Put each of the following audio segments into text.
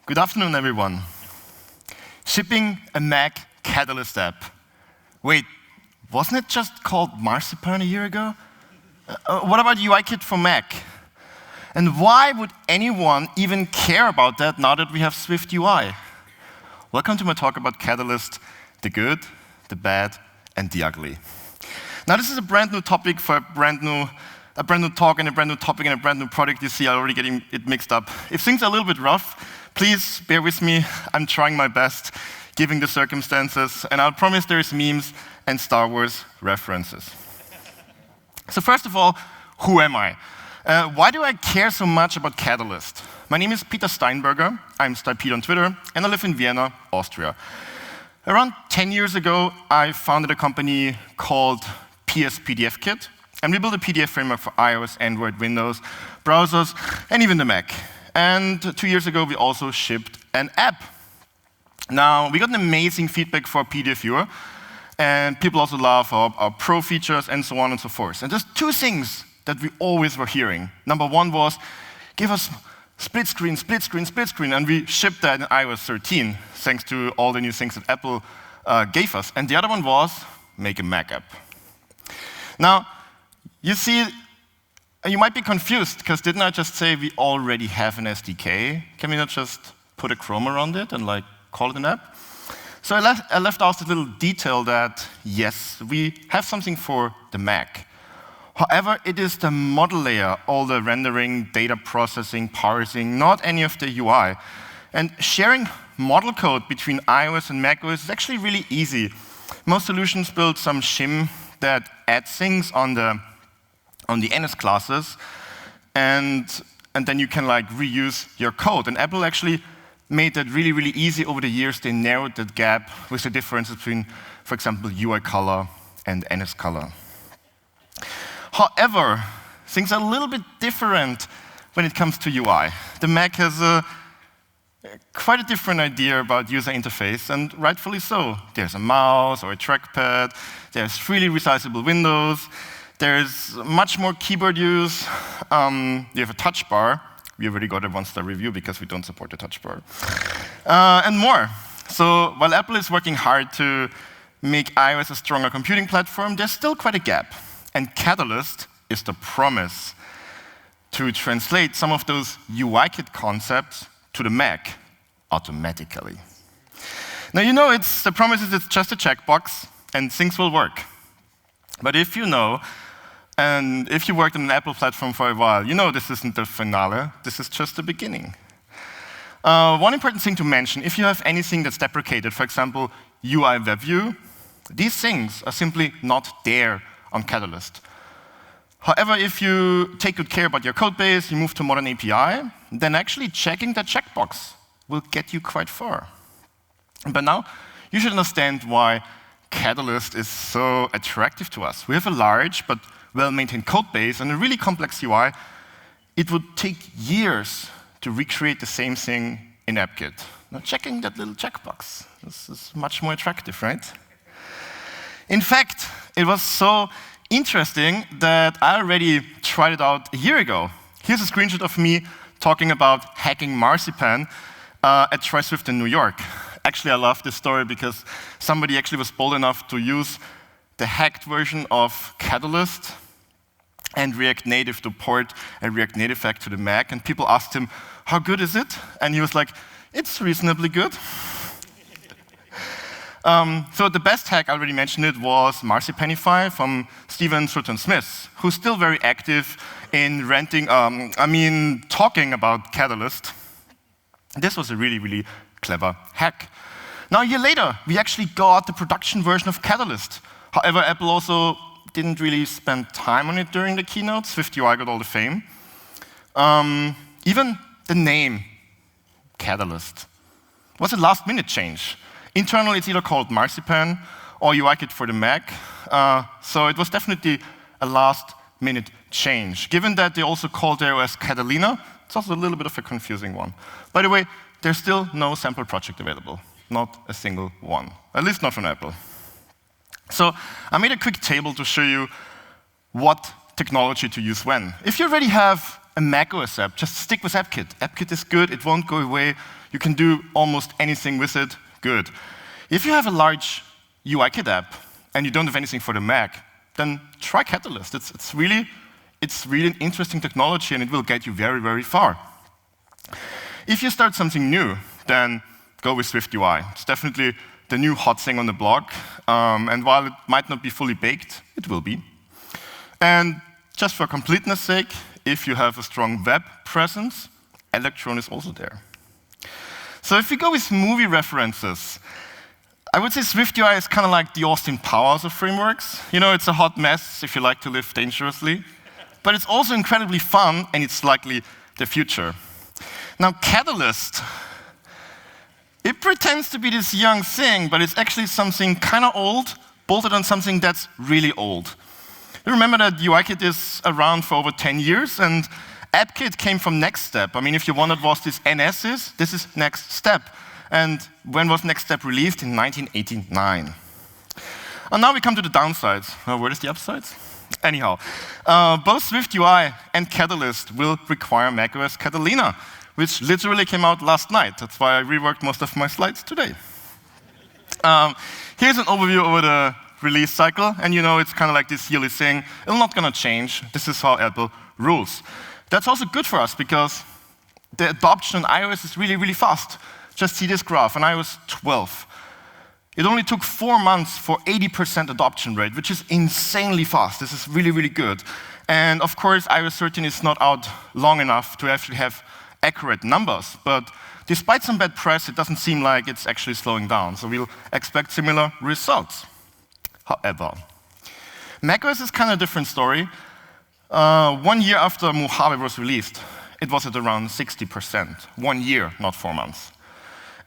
Good afternoon, everyone. Shipping a Mac Catalyst app. Wait, wasn't it just called Marzipan a year ago? What about UIKit for Mac? And why would anyone even care about that now that we have Swift UI? Welcome to my talk about Catalyst, the good, the bad, and the ugly. Now, this is a brand new topic for a brand new talk and a brand new topic and a brand new product. You see, I'm already getting it mixed up. If things are a little bit rough, please bear with me. I'm trying my best, given the circumstances, and I'll promise there is memes and Star Wars references. So first of all, who am I? Why do I care so much about Catalyst? My name is Peter Steinberger. I'm Steinberger on Twitter, and I live in Vienna, Austria. Around 10 years ago, I founded a company called PDFKit, and we built a PDF framework for iOS, Android, Windows, browsers, and even the Mac. And 2 years ago, we also shipped an app. Now, we got an amazing feedback for PDF Viewer, and people also love our pro features and so on and so forth. And there's two things that we always were hearing. Number one was, give us split screen, split screen, split screen, and we shipped that in iOS 13, thanks to all the new things that Apple gave us. And the other one was, make a Mac app. Now, you see, you might be confused, because didn't I just say we already have an SDK? Can we not just put a Chrome around it and call it an app? So I left out a little detail that, yes, we have something for the Mac. However, it is the model layer, all the rendering, data processing, parsing, not any of the UI. And sharing model code between iOS and macOS is actually really easy. Most solutions build some shim that adds things on the NS classes, and then you can reuse your code. And Apple actually made that really, really easy over the years. They narrowed that gap with the difference between, for example, UI color and NS color. However, things are a little bit different when it comes to UI. The Mac has quite a different idea about user interface, and rightfully so. There's a mouse or a trackpad. There's freely resizable windows. There's much more keyboard use. You have a touch bar. We already got a 1-star review because we don't support the touch bar. And more. So while Apple is working hard to make iOS a stronger computing platform, there's still quite a gap. And Catalyst is the promise to translate some of those UIKit concepts to the Mac automatically. Now, you know, the promise is it's just a checkbox, and things will work. But if you know, and if you worked on an Apple platform for a while, you know this isn't the finale, this is just the beginning. One important thing to mention, if you have anything that's deprecated, for example, UI WebView, these things are simply not there on Catalyst. However, if you take good care about your code base, you move to modern API, then actually checking that checkbox will get you quite far. But now, you should understand why Catalyst is so attractive to us. We have a large but well-maintained code base and a really complex UI. It would take years to recreate the same thing in AppKit. Now, checking that little checkbox, this is much more attractive, right? In fact, it was so interesting that I already tried it out a year ago. Here's a screenshot of me talking about hacking Marzipan at Try Swift in New York. Actually, I love this story because somebody actually was bold enough to use the hacked version of Catalyst and React Native to port a React Native hack to the Mac. And people asked him, how good is it? And he was like, it's reasonably good. So the best hack, I already mentioned it, was MARZIPANIFY from Stephen Smith, who's still very active in talking about Catalyst. This was a really, really clever hack. Now, a year later, we actually got the production version of Catalyst. However, Apple also didn't really spend time on it during the keynote. Swift UI got all the fame. Even the name, Catalyst, was a last-minute change. Internally, it's either called Marzipan or UIKit for the Mac. So it was definitely a last-minute change. Given that they also called their OS Catalina, it's also a little bit of a confusing one. By the way, there's still no sample project available. Not a single one. At least not from Apple. So I made a quick table to show you what technology to use when. If you already have a macOS app, just stick with AppKit. AppKit is good, it won't go away. You can do almost anything with it, good. If you have a large UIKit app and you don't have anything for the Mac, then try Catalyst. It's really an interesting technology and it will get you very, very far. If you start something new, then go with SwiftUI. It's definitely the new hot thing on the block. And while it might not be fully baked, it will be. And just for completeness sake, if you have a strong web presence, Electron is also there. So if we go with movie references, I would say SwiftUI is kind of like the Austin Powers of frameworks. You know, it's a hot mess if you like to live dangerously. But it's also incredibly fun, and it's likely the future. Now, Catalyst, it pretends to be this young thing, but it's actually something kind of old, bolted on something that's really old. You remember that UIKit is around for over 10 years, and AppKit came from Next Step. I mean, if you wondered what this NS is, this is Next Step. And when was Next Step released? In 1989. And now we come to the downsides. Where is the upsides? Anyhow, both SwiftUI and Catalyst will require macOS Catalina, which literally came out last night. That's why I reworked most of my slides today. Here's an overview over the release cycle, and you know it's kind of like this yearly thing. It's not going to change. This is how Apple rules. That's also good for us because the adoption on iOS is really, really fast. Just see this graph on iOS 12. It only took 4 months for 80% adoption rate, which is insanely fast. This is really, really good. And of course, iOS 13 is not out long enough to actually have accurate numbers. But despite some bad press, it doesn't seem like it's actually slowing down. So we'll expect similar results. However, macOS is kind of a different story. 1 year after Mojave was released, it was at around 60%. 1 year, not 4 months.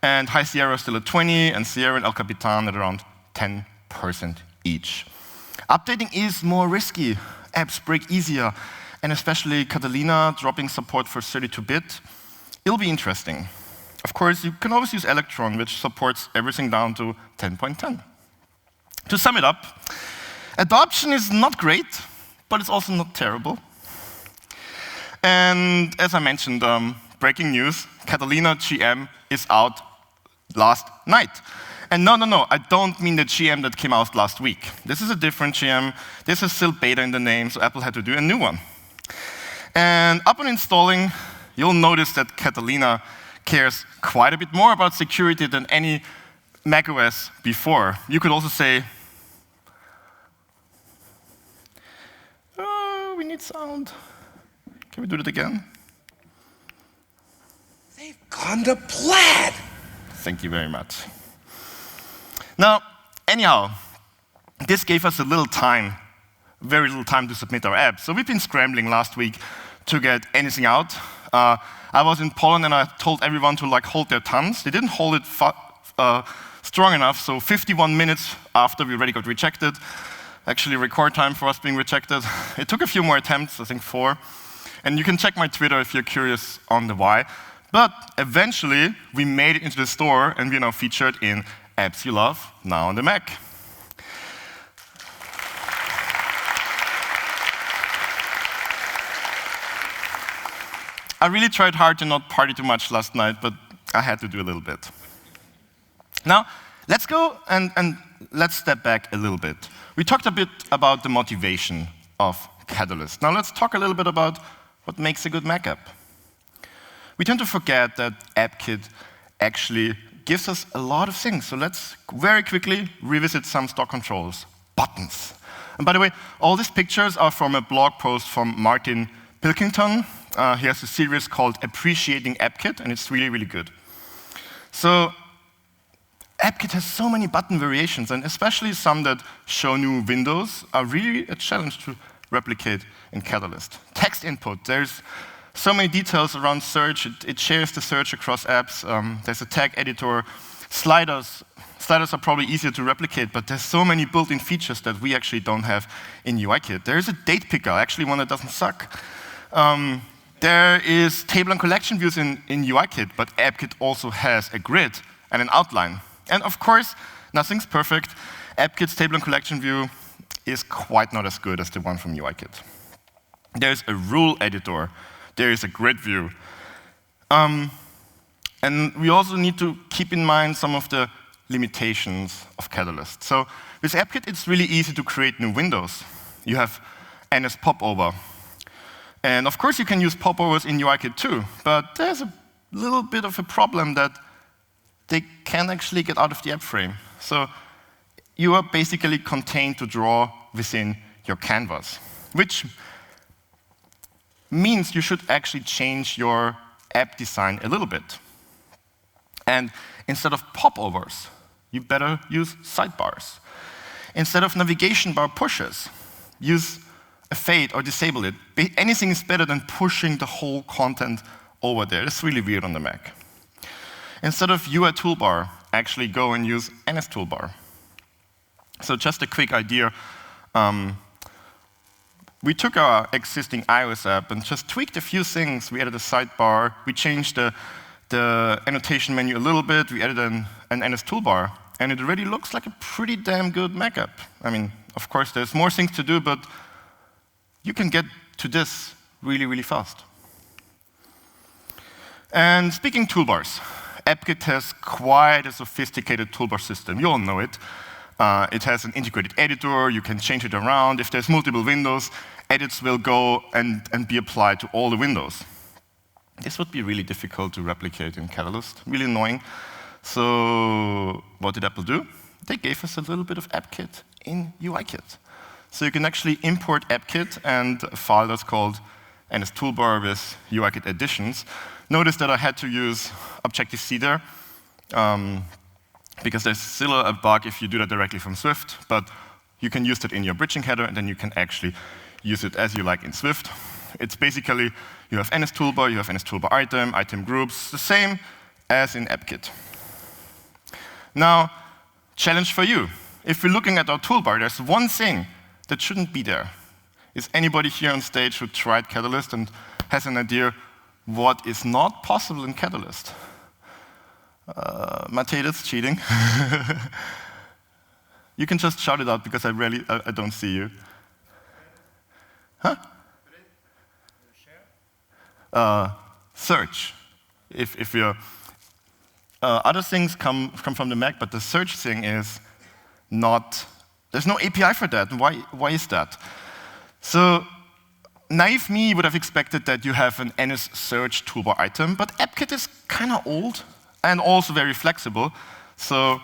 And High Sierra is still at 20, and Sierra and El Capitan at around 10% each. Updating is more risky. Apps break easier, and especially Catalina dropping support for 32-bit. It'll be interesting. Of course, you can always use Electron, which supports everything down to 10.10. To sum it up, adoption is not great, but it's also not terrible. And as I mentioned, breaking news, Catalina GM is out last night. And no, I don't mean the GM that came out last week. This is a different GM. This is still beta in the name, so Apple had to do a new one. And upon installing, you'll notice that Catalina cares quite a bit more about security than any macOS before. You could also say, oh, we need sound. Can we do it again? They've gone to plaid. Thank you very much. Now, anyhow, this gave us a little time, very little time to submit our app. So we've been scrambling last week to get anything out. I was in Poland and I told everyone to hold their tongues. They didn't hold it strong enough, so 51 minutes after we already got rejected, actually record time for us being rejected. It took a few more attempts, I think 4. And you can check my Twitter if you're curious on the why. But eventually, we made it into the store, and we're now featured in Apps You Love, now on the Mac. I really tried hard to not party too much last night, but I had to do a little bit. Now, let's go and let's step back a little bit. We talked a bit about the motivation of Catalyst. Now, let's talk a little bit about what makes a good Mac app. We tend to forget that AppKit actually gives us a lot of things. So let's very quickly revisit some stock controls. Buttons. And by the way, all these pictures are from a blog post from Martin Pilkington. He has a series called Appreciating AppKit, and it's really, really good. So AppKit has so many button variations, and especially some that show new windows are really a challenge to replicate in Catalyst. Text input, there's so many details around search. It shares the search across apps. There's a tag editor. Sliders are probably easier to replicate, but there's so many built-in features that we actually don't have in UIKit. There is a date picker, actually one that doesn't suck. There is table and collection views in UIKit, but AppKit also has a grid and an outline. And of course, nothing's perfect. AppKit's table and collection view is quite not as good as the one from UIKit. There's a rule editor there is a grid view. And we also need to keep in mind some of the limitations of Catalyst. So with AppKit, it's really easy to create new windows. You have NS popover. And of course, you can use popovers in UIKit too, but there's a little bit of a problem that they can't actually get out of the app frame. So you are basically contained to draw within your canvas, which means you should actually change your app design a little bit. And instead of popovers, you better use sidebars. Instead of navigation bar pushes, use a fade or disable it. Anything is better than pushing the whole content over there. It's really weird on the Mac. Instead of UI toolbar, actually go and use NS toolbar. So just a quick idea. We took our existing iOS app and just tweaked a few things. We added a sidebar. We changed the annotation menu a little bit. We added an NS toolbar. And it already looks like a pretty damn good Mac app. I mean, of course, there's more things to do, but you can get to this really, really fast. And speaking toolbars, AppKit has quite a sophisticated toolbar system. You all know it. It has an integrated editor. You can change it around. If there's multiple windows, edits will go and be applied to all the windows. This would be really difficult to replicate in Catalyst, really annoying. So what did Apple do? They gave us a little bit of AppKit in UIKit. So you can actually import AppKit and a file that's called NS toolbar with UIKit additions. Notice that I had to use Objective-C there, because there's still a bug if you do that directly from Swift, but you can use that in your bridging header, and then you can actually use it as you like in Swift. It's basically, you have NS toolbar, you have NS toolbar item, item groups, the same as in AppKit. Now, challenge for you. If we're looking at our toolbar, there's one thing that shouldn't be there. Is anybody here on stage who tried Catalyst and has an idea what is not possible in Catalyst? Matej, that's cheating. You can just shout it out because I don't see you. Huh? Search. If you're other things come from the Mac, but the search thing is not. There's no API for that. Why is that? So naive me would have expected that you have an NS search toolbar item, but AppKit is kind of old and also very flexible. So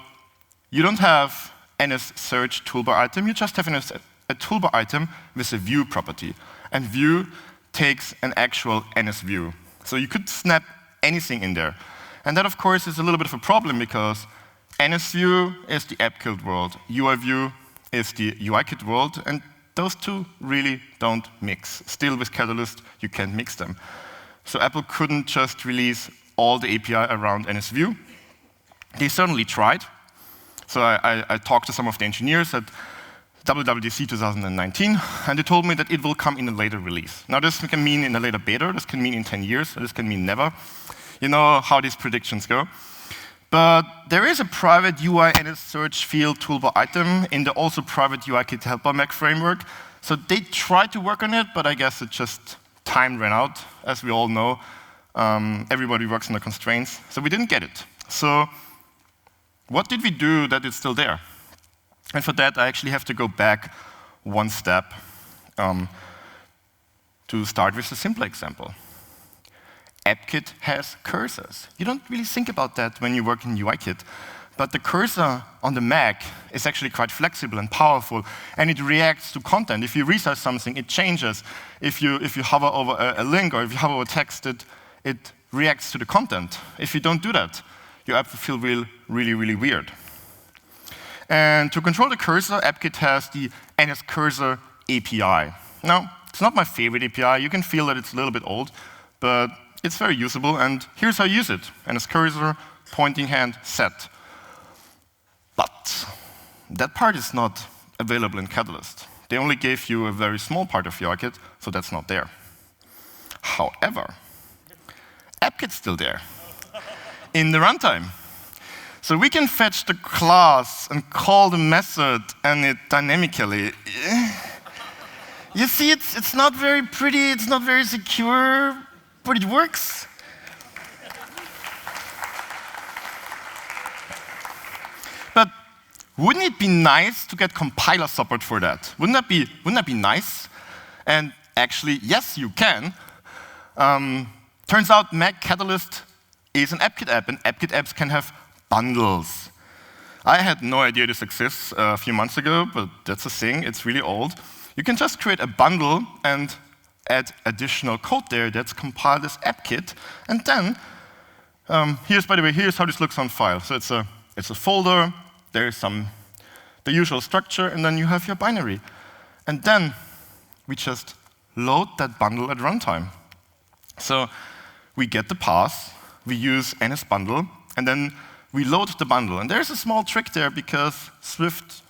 you don't have NS search toolbar item. You just have a toolbar item with a view property, and view takes an actual NS view. So you could snap anything in there. And that, of course, is a little bit of a problem because NS view is the AppKit world, UI view is the UIKit world, and those two really don't mix. Still, with Catalyst, you can't mix them. So Apple couldn't just release all the API around NS view. They certainly tried. So I talked to some of the engineers at WWDC 2019, and they told me that it will come in a later release. Now, this can mean in a later beta, this can mean in 10 years, or this can mean never. You know how these predictions go. But there is a private UI NS search field toolbar item in the also private UIKit helper Mac framework. So they tried to work on it, but I guess it just time ran out. As we all know, everybody works under constraints. So we didn't get it. So what did we do that it's still there? And for that, I actually have to go back one step to start with a simple example. AppKit has cursors. You don't really think about that when you work in UIKit, but the cursor on the Mac is actually quite flexible and powerful, and it reacts to content. If you resize something, it changes. If you hover over a link or if you hover over text, it reacts to the content. If you don't do that, your app will feel really weird. And to control the cursor, AppKit has the NS Cursor API. Now, it's not my favorite API. You can feel that it's a little bit old, but it's very usable, and here's how you use it. NS Cursor, pointing hand, set. But that part is not available in Catalyst. They only gave you a very small part of UIKit, so that's not there. However, AppKit's still there in the runtime. So we can fetch the class and call the method and it dynamically. You see, it's not very pretty, it's not very secure, but it works. But wouldn't it be nice to get compiler support for that? Wouldn't that be nice? And actually, yes, you can. Turns out Mac Catalyst is an AppKit app, and AppKit apps can have bundles. I had no idea this exists a few months ago, but that's a thing. It's really old. You can just create a bundle and add additional code there that's compiled as AppKit. And then, by the way, here's how this looks on file. So it's a folder. There's the usual structure, and then you have your binary. And then we just load that bundle at runtime. So we get the path, we use NSBundle, and then we load the bundle. And there's a small trick there because Swift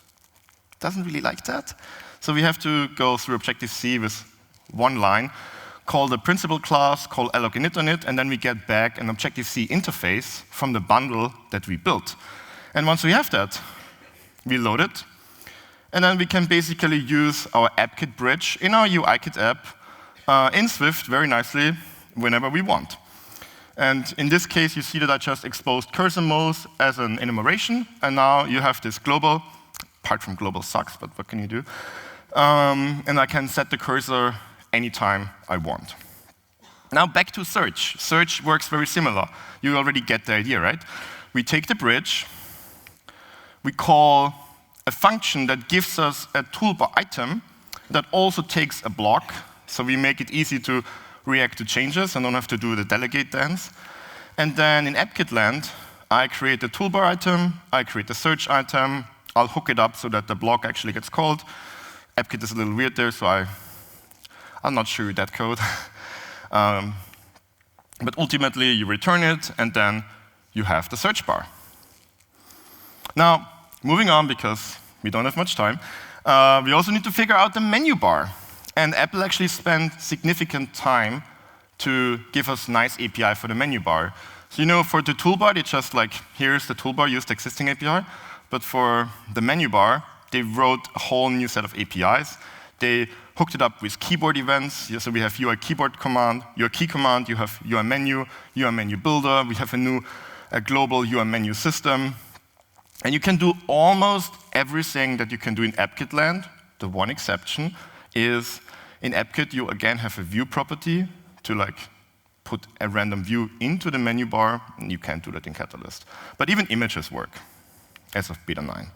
doesn't really like that. So we have to go through Objective-C with one line, call the principal class, call alloc_init on it, and then we get back an Objective-C interface from the bundle that we built. And once we have that, we load it, and then we can basically use our AppKit bridge in our UIKit app in Swift very nicely whenever we want. And in this case, you see that I just exposed cursor modes as an enumeration, and now you have this global, apart from global sucks, but what can you do? And I can set the cursor anytime I want. Now back to search. Search works very similar. You already get the idea, right? We take the bridge, we call a function that gives us a toolbar item that also takes a block, so we make it easy to react to changes and don't have to do the delegate dance. And then in AppKit land, I create the toolbar item, I create the search item, I'll hook it up so that the block actually gets called. AppKit is a little weird there, so I'll not show you that code. But ultimately, you return it, and then you have the search bar. Now, moving on, because we don't have much time, we also need to figure out the menu bar. And Apple actually spent significant time to give us nice API for the menu bar. So for the toolbar, they just here's the toolbar, use the existing API. But for the menu bar, they wrote a whole new set of APIs. They hooked it up with keyboard events. So we have UI keyboard command, your key command, you have UI menu builder, we have a global UIMenuSystem. And you can do almost everything that you can do in AppKit land. The one exception is in AppKit, you again have a view property to put a random view into the menu bar, and you can't do that in Catalyst. But even images work as of beta 9.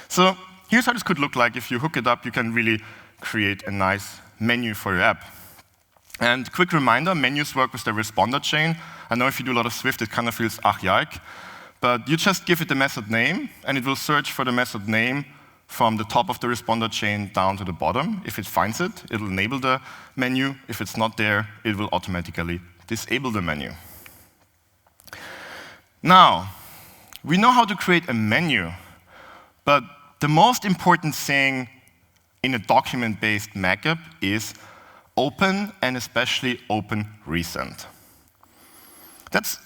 So here's how this could look like. If you hook it up, you can really create a nice menu for your app. And quick reminder, menus work with the responder chain. I know if you do a lot of Swift, it kind of feels ach yike. But you just give it the method name, and it will search for the method name from the top of the responder chain down to the bottom. If it finds it, it will enable the menu. If it's not there, it will automatically disable the menu. Now, we know how to create a menu, but the most important thing in a document-based Mac app is open, and especially open recent. That's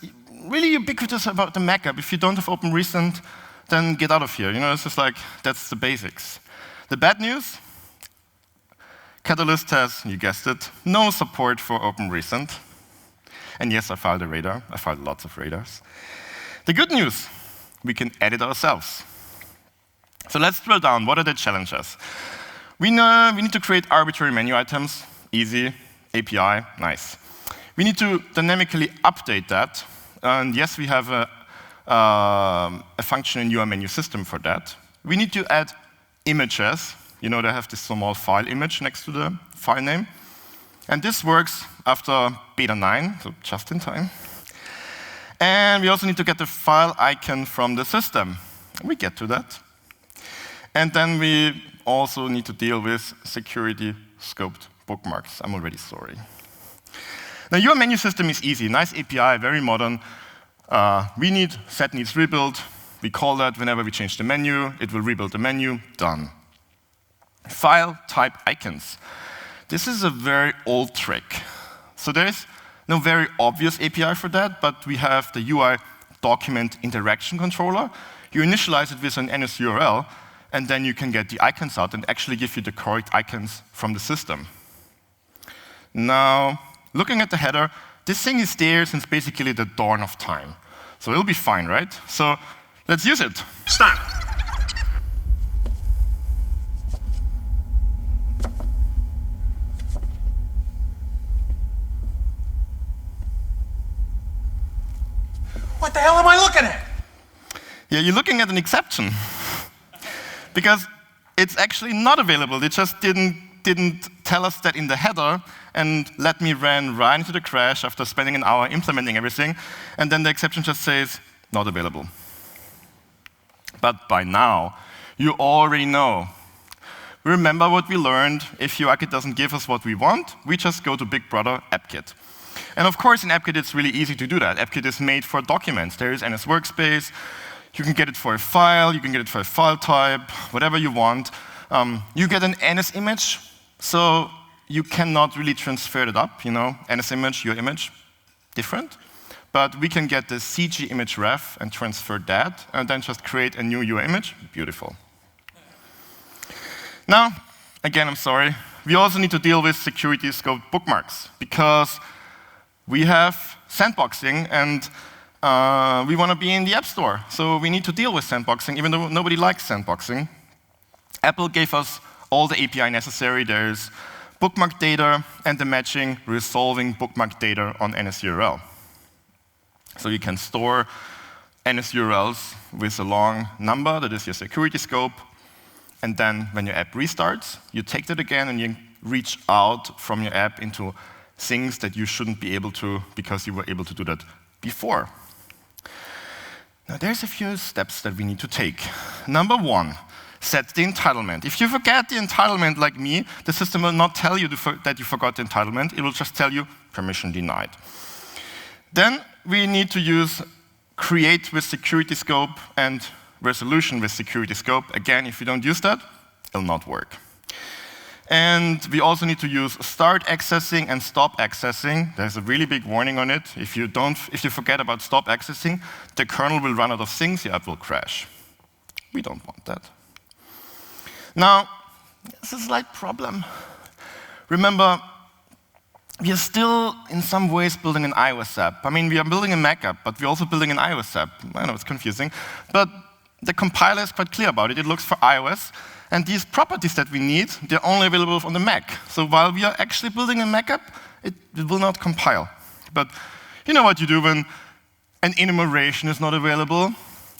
really ubiquitous about the Mac app. If you don't have open recent, then get out of here. It's just that's the basics. The bad news, Catalyst has, you guessed it, no support for open recent. And yes, I filed a radar. I filed lots of radars. The good news, we can edit ourselves. So let's drill down. What are the challenges? We need to create arbitrary menu items. Easy. API. Nice. We need to dynamically update that. And yes, we have a function in UIMenuSystem for that. We need to add images. They have this small file image next to the file name. And this works after beta 9, so just in time. And we also need to get the file icon from the system. We get to that. And then we also need to deal with security scoped bookmarks. I'm already sorry. Now, UIMenuSystem is easy. Nice API, very modern. Set needs rebuild. We call that whenever we change the menu. It will rebuild the menu. Done. File type icons. This is a very old trick. So there is no very obvious API for that, but we have the UI document interaction controller. You initialize it with an NSURL, and then you can get the icons out and actually give you the correct icons from the system. Now, looking at the header, this thing is there since basically the dawn of time. So it'll be fine, right? So let's use it. Stop. What the hell am I looking at? Yeah, you're looking at an exception. Because it's actually not available. They just didn't tell us that in the header and let me run right into the crash after spending an hour implementing everything. And then the exception just says, not available. But by now, you already know. Remember what we learned. If UIKit doesn't give us what we want, we just go to Big Brother AppKit. And of course, in AppKit, it's really easy to do that. AppKit is made for documents. There is NS Workspace. You can get it for a file. You can get it for a file type, whatever you want. You get an NS image, so you cannot really transfer it up. You know, NS image, your image, different. But we can get the CG image ref and transfer that, and then just create a new UI image. Beautiful. Now, again, I'm sorry. We also need to deal with security scope bookmarks, because we have sandboxing, and we want to be in the App Store. So we need to deal with sandboxing, even though nobody likes sandboxing. Apple gave us all the API necessary. There's bookmark data and the matching, resolving bookmark data on NSURL. So you can store NSURLs with a long number, that is your security scope. And then when your app restarts, you take that again and you reach out from your app into things that you shouldn't be able to because you were able to do that before. Now there's a few steps that we need to take. Number one, set the entitlement. If you forget the entitlement like me, the system will not tell you that you forgot the entitlement. It will just tell you permission denied. Then we need to use create with security scope and resolution with security scope. Again, if you don't use that, it'll not work. And we also need to use start accessing and stop accessing. There's a really big warning on it. If you forget about stop accessing, the kernel will run out of things, your app will crash. We don't want that. Now, there's a slight problem. Remember, we are still, in some ways, building an iOS app. I mean, we are building a Mac app, but we're also building an iOS app. I know it's confusing, but the compiler is quite clear about it. It looks for iOS, and these properties that we need, they're only available on the Mac. So while we are actually building a Mac app, it will not compile. But you know what you do when an enumeration is not available?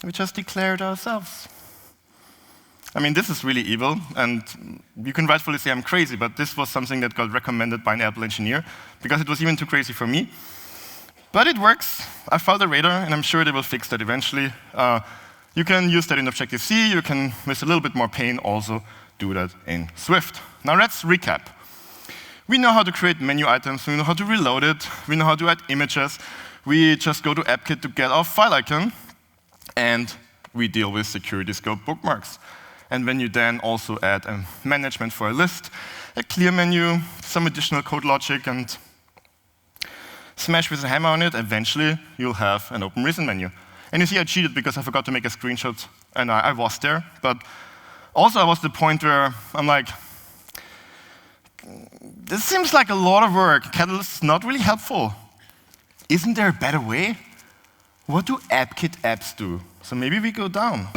We just declare it ourselves. I mean, this is really evil, and you can rightfully say I'm crazy, but this was something that got recommended by an Apple engineer, because it was even too crazy for me. But it works. I filed a radar, and I'm sure they will fix that eventually. You can use that in Objective-C. You can, with a little bit more pain, also do that in Swift. Now let's recap. We know how to create menu items. We know how to reload it. We know how to add images. We just go to AppKit to get our file icon, and we deal with security scope bookmarks. And when you then also add a management for a list, a clear menu, some additional code logic, and smash with a hammer on it, eventually you'll have an open recent menu. And you see I cheated because I forgot to make a screenshot, and I was there. But also I was at the point where I'm like, this seems like a lot of work. Catalyst is not really helpful. Isn't there a better way? What do AppKit apps do? So maybe we go down.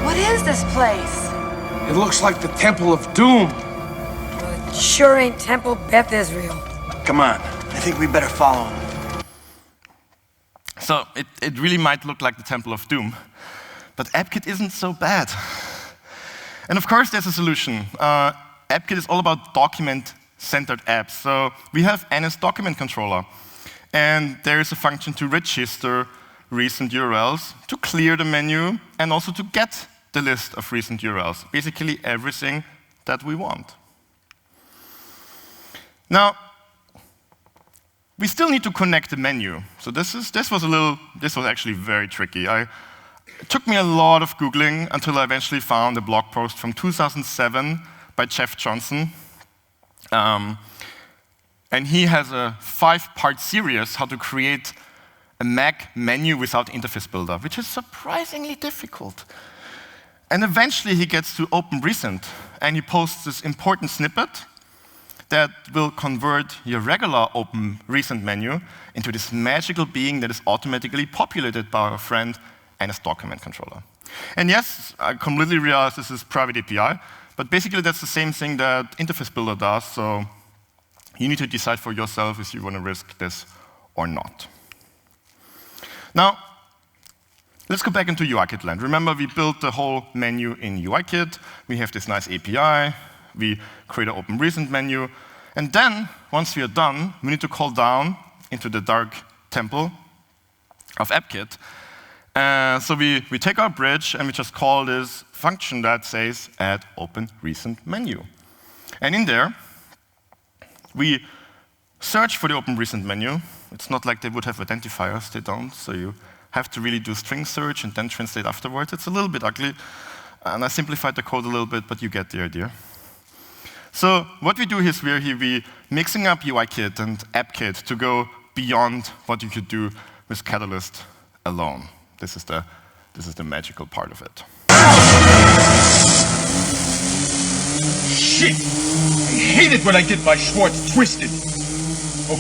What is this place? It looks like the Temple of Doom. Well, it sure ain't Temple Beth Israel. Come on, I think we better follow him. So it really might look like the Temple of Doom, but AppKit isn't so bad. And of course, there's a solution. AppKit is all about document-centered apps. So we have NS document controller, and there is a function to register recent URLs, to clear the menu, and also to get the list of recent URLs. Basically, everything that we want. Now, we still need to connect the menu. So this was actually very tricky. It took me a lot of Googling until I eventually found a blog post from 2007 by Jeff Johnson. And he has a 5-part series how to create a Mac menu without interface builder, which is surprisingly difficult. And eventually he gets to open recent, and he posts this important snippet that will convert your regular open recent menu into this magical being that is automatically populated by our friend and its document controller. And yes, I completely realize this is private API, but basically that's the same thing that Interface Builder does, so you need to decide for yourself if you want to risk this or not. Now, let's go back into UIKit land. Remember, we built the whole menu in UIKit. We have this nice API. We create an open recent menu. And then, once we are done, we need to call down into the dark temple of AppKit. So we take our bridge, and we just call this function that says add open recent menu. And in there, we search for the open recent menu. It's not like they would have identifiers. They don't. So you have to really do string search and then translate afterwards. It's a little bit ugly. And I simplified the code a little bit, but you get the idea. So what we do is we're mixing up UIKit and AppKit to go beyond what you could do with Catalyst alone. This is the magical part of it. Shit! I hate it when I get my Schwartz twisted. Oh.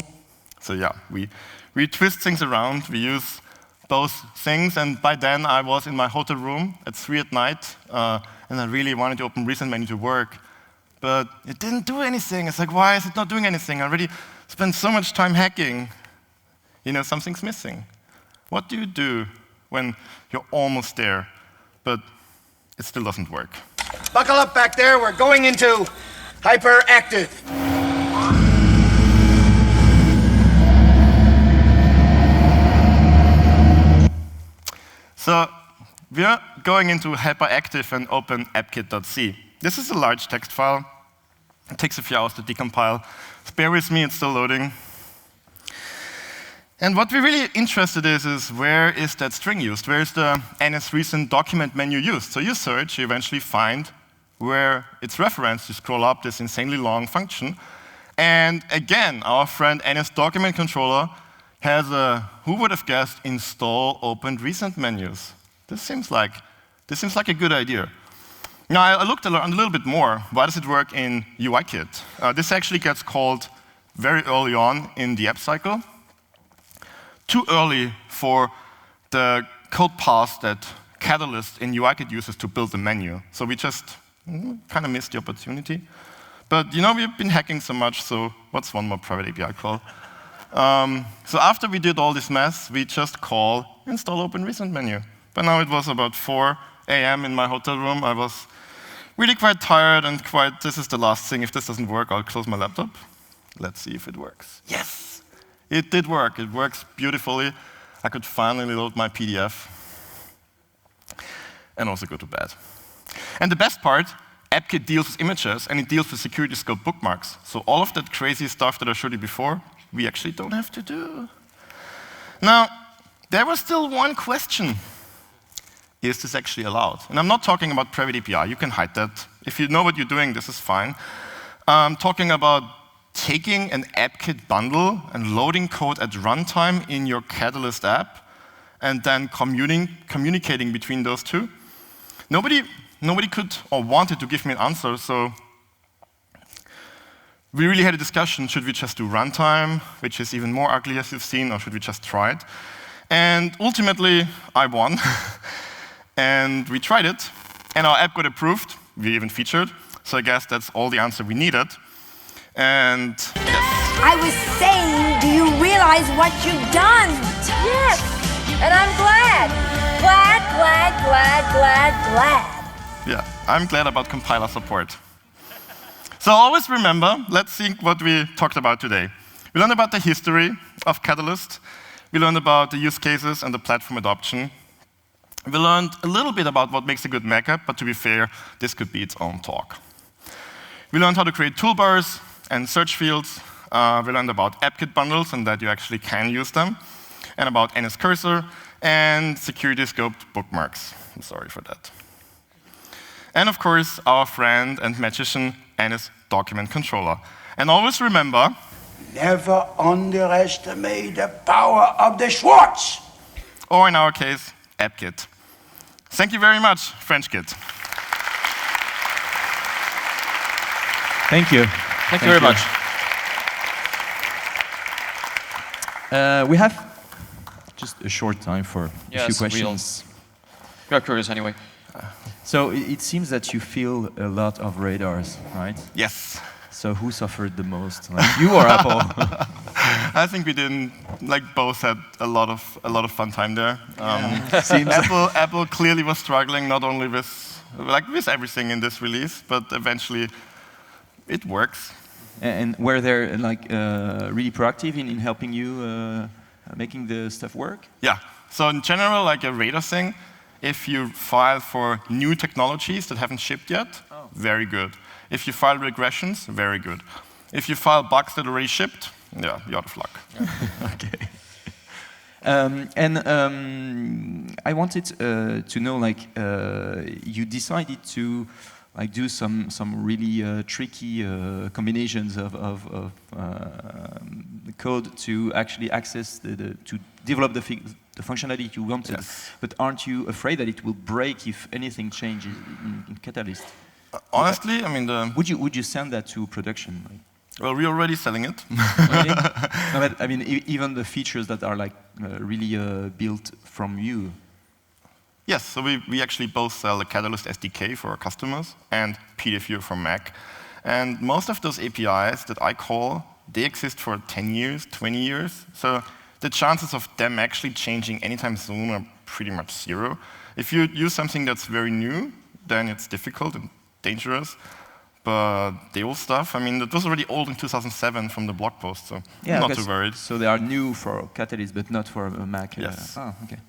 So yeah, we twist things around. We use those things, and by then I was in my hotel room at 3 at night, and I really wanted the open recent menu to work, but it didn't do anything. It's like, why is it not doing anything? I already spent so much time hacking. You know, something's missing. What do you do when you're almost there, but it still doesn't work? Buckle up back there. We're going into hyperactive. So we're going into hyperactive and open appkit.c. This is a large text file. It takes a few hours to decompile. So bear with me, it's still loading. And what we're really interested in is where is that string used? Where is the NSRecent document menu used? So you search, you eventually find where it's referenced. You scroll up this insanely long function. And again, our friend NSDocument controller has a, who would have guessed, install opened recent menus. This seems like a good idea. Now, I looked a little bit more. Why does it work in UIKit? This actually gets called very early on in the app cycle. Too early for the code path that Catalyst in UIKit uses to build the menu. So we just kind of missed the opportunity. But you know, we've been hacking so much, so what's one more private API call? So after we did all this mess, we just call install open recent menu. But now it was about 4 a.m. in my hotel room. I was really quite tired and this is the last thing. If this doesn't work, I'll close my laptop. Let's see if it works. Yes! It did work. It works beautifully. I could finally load my PDF and also go to bed. And the best part, AppKit deals with images and it deals with security scope bookmarks. So all of that crazy stuff that I showed you before, we actually don't have to do. Now, there was still one question. Is this actually allowed? And I'm not talking about private API. You can hide that. If you know what you're doing, this is fine. I'm talking about taking an AppKit bundle and loading code at runtime in your Catalyst app and then communicating between those two. Nobody could or wanted to give me an answer, so we really had a discussion. Should we just do runtime, which is even more ugly as you've seen, or should we just try it? And ultimately, I won. And we tried it, and our app got approved. We even featured. So I guess that's all the answer we needed. And yes. I was saying, do you realize what you've done? Yes, and I'm glad. Glad. Yeah, I'm glad about compiler support. So always remember, let's think what we talked about today. We learned about the history of Catalyst. We learned about the use cases and the platform adoption. We learned a little bit about what makes a good Mac app, but to be fair, this could be its own talk. We learned how to create toolbars and search fields. We learned about AppKit bundles and that you actually can use them, and about NSCursor and security scoped bookmarks. I'm sorry for that. And of course, our friend and magician, NSDocument controller. And always remember, Never underestimate the power of the Schwartz. Or in our case, AppKit. Thank you very much, FrenchKit. Thank you. Thank you very much. We have just a short time for a few questions. We are curious anyway. So it seems that you feel a lot of radars, right? Yes. So who suffered the most, like you or Apple? I think we didn't, like both had a lot of fun time there. Seems Apple clearly was struggling not only with everything in this release, but eventually it works. And were they like really proactive in helping you making the stuff work? Yeah. So in general, like a radar thing, if you file for new technologies that haven't shipped yet, very good. If you file regressions, very good. If you file bugs that already shipped, yeah, you're out of luck. Okay. I wanted to know, like, you decided to like do some really tricky combinations of code to actually access to develop the functionality you wanted. Yes. But aren't you afraid that it will break if anything changes in Catalyst? Honestly, I mean, would you send that to production? Well, we're already selling it. Really? No, but I mean, even the features that are like really built from you. Yes, so we actually both sell the Catalyst SDK for our customers and PDFU for Mac. And most of those APIs that I call, they exist for 10 years, 20 years. So the chances of them actually changing anytime soon are pretty much zero. If you use something that's very new, then it's difficult and dangerous. But the old stuff, I mean, it was already old in 2007 from the blog post, so I'm not too worried. So they are new for Catalyst, but not for Mac. Yes. Oh, okay.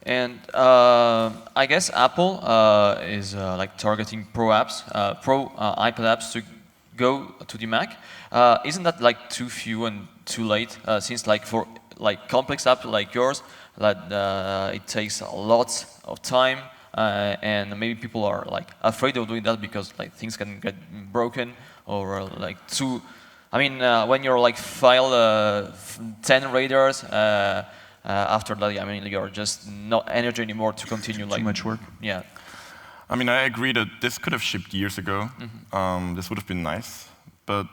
And I guess Apple is like targeting pro apps, iPad apps to go to the Mac. Isn't that like too few and too late? Since like for like complex apps like yours, that it takes a lot of time, and maybe people are like afraid of doing that because like things can get broken or like too. I mean, when you're like file 10 radars. After that, I mean, you're just not energy anymore to continue. Too much work. Yeah. I mean, I agree that this could have shipped years ago. This would have been nice, but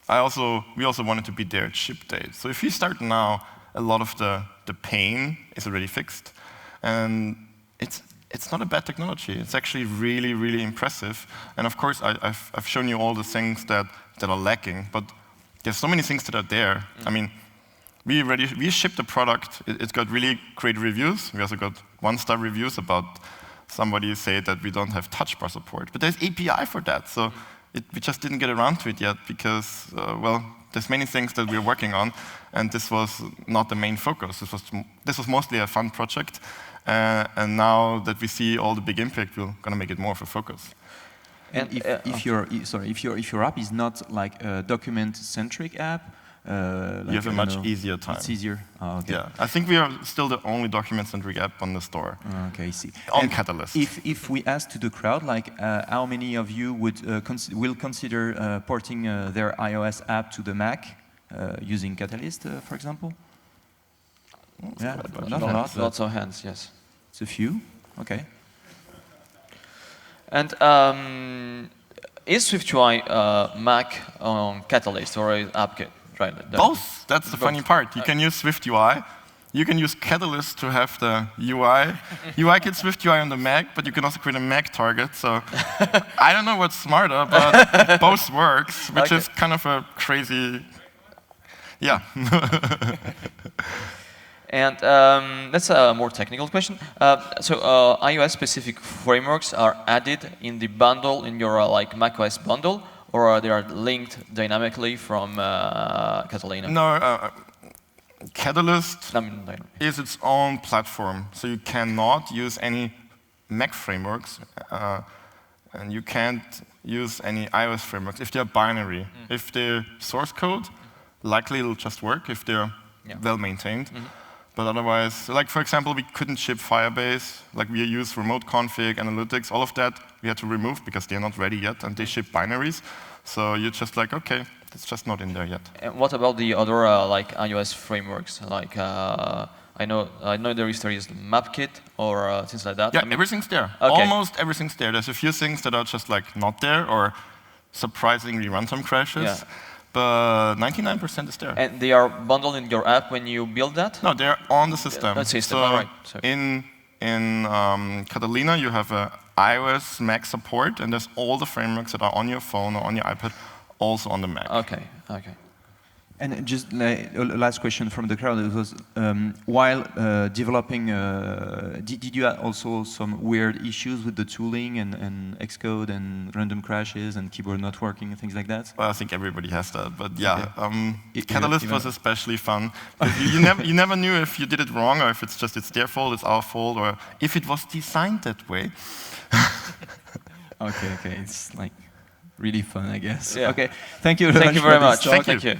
we also wanted to be there at ship date. So if you start now, a lot of the pain is already fixed, and it's not a bad technology. It's actually really, really impressive. And of course, I've shown you all the things that are lacking, but there's so many things that are there. I mean. We shipped the product. It got really great reviews. We also got 1-star reviews about somebody said that we don't have touch bar support. But there's API for that, so we just didn't get around to it yet because, well, there's many things that we're working on, and this was not the main focus. This was mostly a fun project, and now that we see all the big impact, we're going to make it more of a focus. And if your app is not like a document-centric app, like, you have a much easier time. It's easier. Oh, okay. Yeah, I think we are still the only document-centric app on the store. Okay, I see. On and Catalyst. If we ask to the crowd, like, how many of you will consider porting their iOS app to the Mac using Catalyst, for example? Yeah, not a lot. Lots of hands, yes. It's a few. Okay. And is SwiftUI Mac on Catalyst or is AppKit? Right. Both. That's the funny part. You can use SwiftUI. You can use Catalyst to have the UI. UIKit SwiftUI on the Mac, but you can also create a Mac target. So I don't know what's smarter, but both works, which is kind of a crazy, yeah. And that's a more technical question. So iOS-specific frameworks are added in the bundle, in your like macOS bundle, or they are linked dynamically from Catalina? No, Catalyst is its own platform, so you cannot use any Mac frameworks, and you can't use any iOS frameworks if they're binary. If they're source code, likely it'll just work if they're well maintained. But otherwise, like for example, we couldn't ship Firebase, like we use remote config, analytics, all of that we had to remove because they're not ready yet and they ship binaries. So you're just like, okay, it's just not in there yet. And what about the other like iOS frameworks? Like I know there is MapKit or things like that. Yeah, I mean, everything's there. Okay. Almost everything's there. There's a few things that are just like not there, or surprisingly runtime crashes. Yeah. But 99% is there. And they are bundled in your app when you build that? No, they're on the system. On system, So all right. So in Catalina, you have a iOS Mac support, and there's all the frameworks that are on your phone or on your iPad, also on the Mac. okay, okay. And just like, a last question from the crowd, it was while developing, did you have also some weird issues with the tooling and Xcode and random crashes and keyboard not working and things like that? Well, I think everybody has that, but yeah, Okay. Catalyst was especially fun. You never knew if you did it wrong, or if it's their fault, it's our fault, or if it was designed that way. Okay, it's like really fun, I guess. Yeah. Okay, thank you Thank you very much. for this talk. Thank you.